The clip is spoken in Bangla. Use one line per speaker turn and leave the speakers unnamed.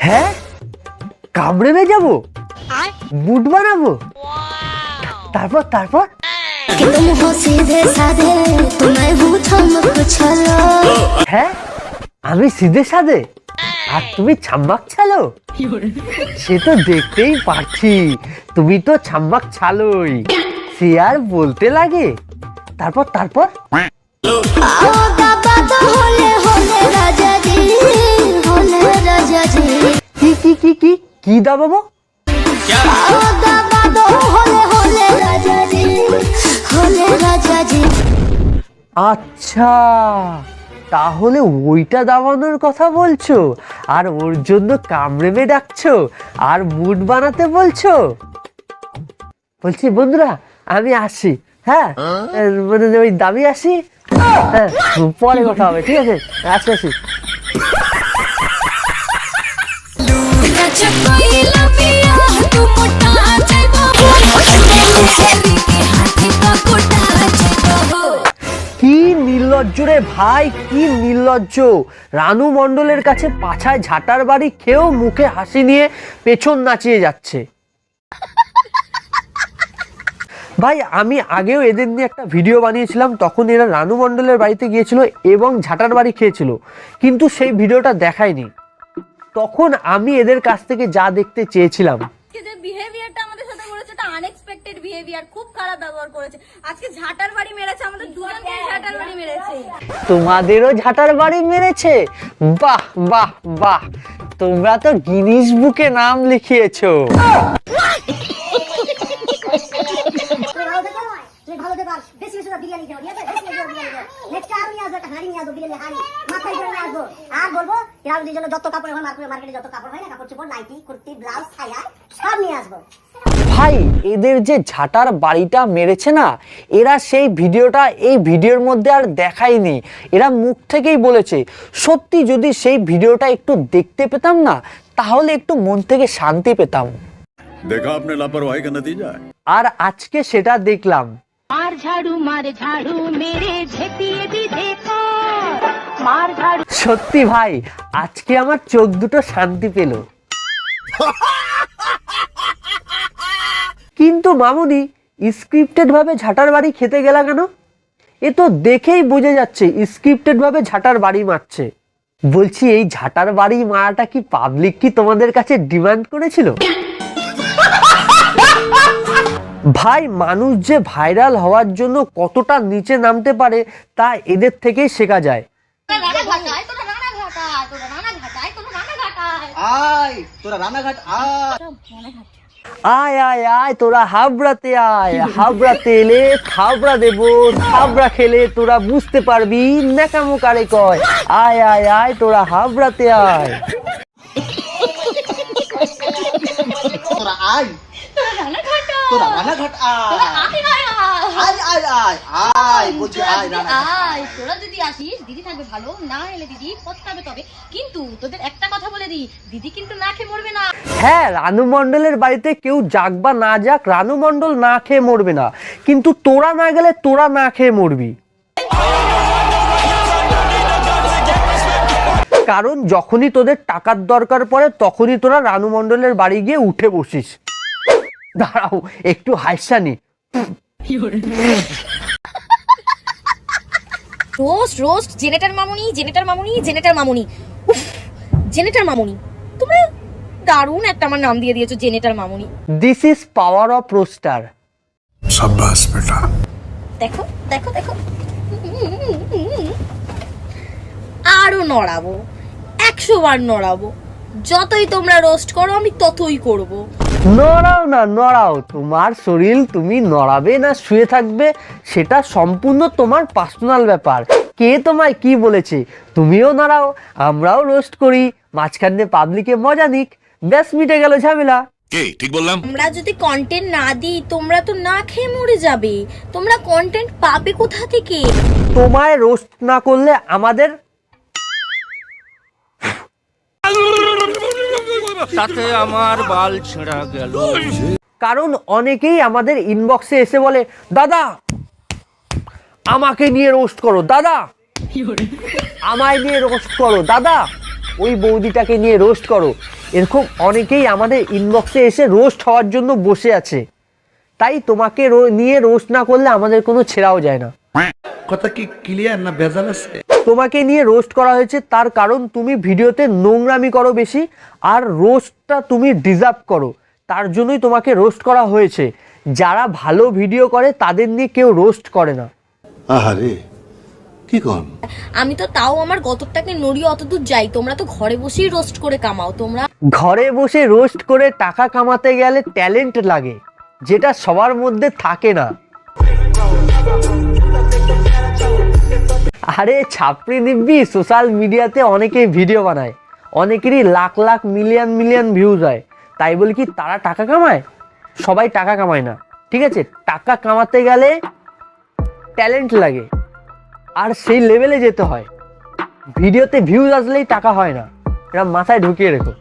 হ্যাঁ, কামড়ে নিয়ে যাবো, বুট বানাবো, তারপর তারপর হ্যাঁ, আমি সিধে সাধে আর তুমি ছাম্বাক ছালো। সে তো দেখতেই পাচ্ছি, তুমি তো ছাম্বাক ছালোই, সে আর বলতে লাগে। তারপর তারপর কি কি কি কি কি দাবাবো? আচ্ছা, তাহলে ওইটা দাবানোর কথা বলছো, আর ওর জন্য কামড়ে ডাকছো আর মুড বানাতে বলছো। বলছি বন্ধুরা, আমি আসি। হ্যাঁ, মানে ওই দামি আসি। হ্যাঁ, পরে কথা হবে, ঠিক আছে? আসি আসি। কি নির্লজ্জ রে ভাই, কি নির্লজ্জ! রানু মণ্ডলের কাছে পাছায় ঝাঁটার বাড়ি খেয়েও মুখে হাসি নিয়ে পেছন নাচিয়ে যাচ্ছে। ভাই, আমি আগেও এদের নিয়ে একটা ভিডিও বানিয়েছিলাম, তখন এরা রানু মণ্ডলের বাড়িতে গিয়েছিল এবং ঝাঁটার বাড়ি খেয়েছিল, কিন্তু সেই ভিডিওটা দেখায়নি। তখন আমি এদের কাছ থেকে যা দেখতে চেয়েছিলাম,
যে বিহেভিয়ারটা আমাদের সাথে করেছে, এটা আনএক্সপেক্টেড বিহেভিয়ার, খুব খারাপ ব্যবহার করেছে। আজকে ঝাঁটার বাড়ি মেরেছে, আমাদের দুজনকে ঝাঁটার বাড়ি মেরেছে।
তোমাদেরও ঝাঁটার বাড়ি মেরেছে? বাহ বাহ বাহ, তোমরা তো গিনিস বুকে নাম লিখিয়েছো। ভাই, এদের যে ঝাঁটার বাড়িটা মেরেছে না, এরা সেই ভিডিওটা এই ভিডিওর মধ্যে আর দেখায়নি, এরা মুখ থেকেই বলেছে। সত্যি যদি সেই ভিডিওটা একটু দেখতে পেতাম না, তাহলে একটু মন থেকে শান্তি পেতাম।
देखा आपने लापरवाही का नतीजा है।
আর আজকে সেটা দেখলাম।
मार झाड़ू मेरे झेपिए दी देखो मार झाड़ू।
সত্যি ভাই, আজকে আমার চোখ দুটো শান্তি পেল। কিন্তু মামুনি, স্ক্রিপ্টেড ভাবে ঝাঁটার বাড়ি খেতে গেলা কেন? এ তো দেখেই বোঝা যাচ্ছে স্ক্রিপ্টেড ভাবে ঝাঁটার বাড়ি মারছে। বলছি, এই ঝাঁটার বাড়ি মারাটা কি পাবলিক কি তোমাদের কাছে ডিমান্ড করেছিল? ভাই, মানুষ যে ভাইরাল হওয়ার জন্য কতটা নিচে নামতে পারে তা এদের থেকেই শেখা যায়। আয় আয় আয়, তোরা হাবড়াতে আয়, হাবড়াতে এলে থাবড়া দেবো, থাবড়া খেলে তোরা বুঝতে পারবি ন্যাকামো কারে কয়। আয় আয় আয়, তোরা হাবড়াতে আয়।
তোরা আয়, তোরা রানাঘাট আয়, বলছি আয়
আয়, তোরা যদি আসিস দিদি থাকবে ভালো, না এলে দিদি পস্তাবে। তবে কিন্তু তোদের একটা কথা বলে দিই, দিদি কিন্তু না খেয়ে মরবে না।
হ্যাঁ, রানু মণ্ডলের বাড়িতে কেউ যাক বা না যাক, রানু মণ্ডল না খেয়ে মরবে না, কিন্তু তোরা না গেলে তোরা না খেয়ে মরবি। কারণ যখনই তোদের টাকার দরকার পড়ে, তখনই তোরা রানু মণ্ডলের বাড়ি গিয়ে উঠে বসিস। দাঁড়াও, একটু হাসছানি।
রোস্ট রোস্ট, জেনেটার মামুনি, জেনেটার মামুনি, জেনেটার মামুনি। উফ, জেনেটার মামুনি, তোমরা দারুণ একটা আমার নাম দিয়ে দিয়েছো, জেনেটার মামুনি।
This is power of rooster.
शाबाश बेटा।
দেখো দেখো দেখো, আরো নড়াবো, 100 বার নড়াবো। যতই তোমরা রোস্ট করো, আমি ততই করব।
নড়াও না, নড়াও। তোমার শরীর তুমি নড়াবে না শুয়ে থাকবে, সেটা সম্পূর্ণ তোমার পার্সোনাল ব্যাপার। কে তোমায় কি বলেছে? তুমিও নড়াও, আমরাও রোস্ট করি, মাঝখানে পাবলিকে মজা নিক, ব্যাস মিটে গেল ঝামেলা।
ঠিক বললাম।
আমরা যদি কন্টেন্ট না দিই, তোমরা তো না খেয়ে মরে যাবে। তোমরা কন্টেন্ট পাবে কোথা থেকে?
তোমায় রোস্ট না করলে আমাদের
তাতে আমার বাল ছেঁড়া গেল।
কারণ অনেকেই আমাদের ইনবক্সে এসে বলে, দাদা আমাকে নিয়ে রোস্ট করো, দাদা আমায় নিয়ে রোস্ট করো দাদা, ওই বৌদিটাকে নিয়ে রোস্ট করো। এরকম অনেকেই আমাদের ইনবক্সে এসে রোস্ট হওয়ার জন্য বসে আছে, তাই তোমাকে নিয়ে রোস্ট না করলে আমাদের কোনো ছেড়াও যায় না।
কথা কি ক্লিয়ার না ভেজাল আছে?
তোমাকে নিয়ে রোস্ট করা হয়েছে তার কারণ তুমি ভিডিওতে নোংরামি করো বেশি, আর রোস্টটা তুমি ডিজার্ভ করো, তার জন্যই তোমাকে রোস্ট করা হয়েছে। যারা ভালো ভিডিও করে তাদের নিয়ে কেউ রোস্ট করে না।
আহারে কি কোন?
আমি তো তাও আমার গতরটাকে নড়িয়ে অতদূর যাই, তোমরা তো ঘরে বসেই রোস্ট করে কামাও। তোমরা
ঘরে বসে রোস্ট করে টাকা কামাতে গেলে ট্যালেন্ট লাগে, যেটা সবার মধ্যে থাকে না। আরে ছাপড়ি দিব্যি, সোশ্যাল মিডিয়াতে অনেকেই ভিডিও বানায়, অনেকেরই lakh lakh million million views হয়, তাই বলে কি তারা টাকা কামায়? সবাই টাকা কামায় না, ঠিক আছে? টাকা কামাতে গেলে ট্যালেন্ট লাগে, আর সেই লেভেলে যেতে হয়। ভিডিওতে ভিউজ আসলেই টাকা হয় না, এটা মাথায় ঢুকিয়ে রেখো।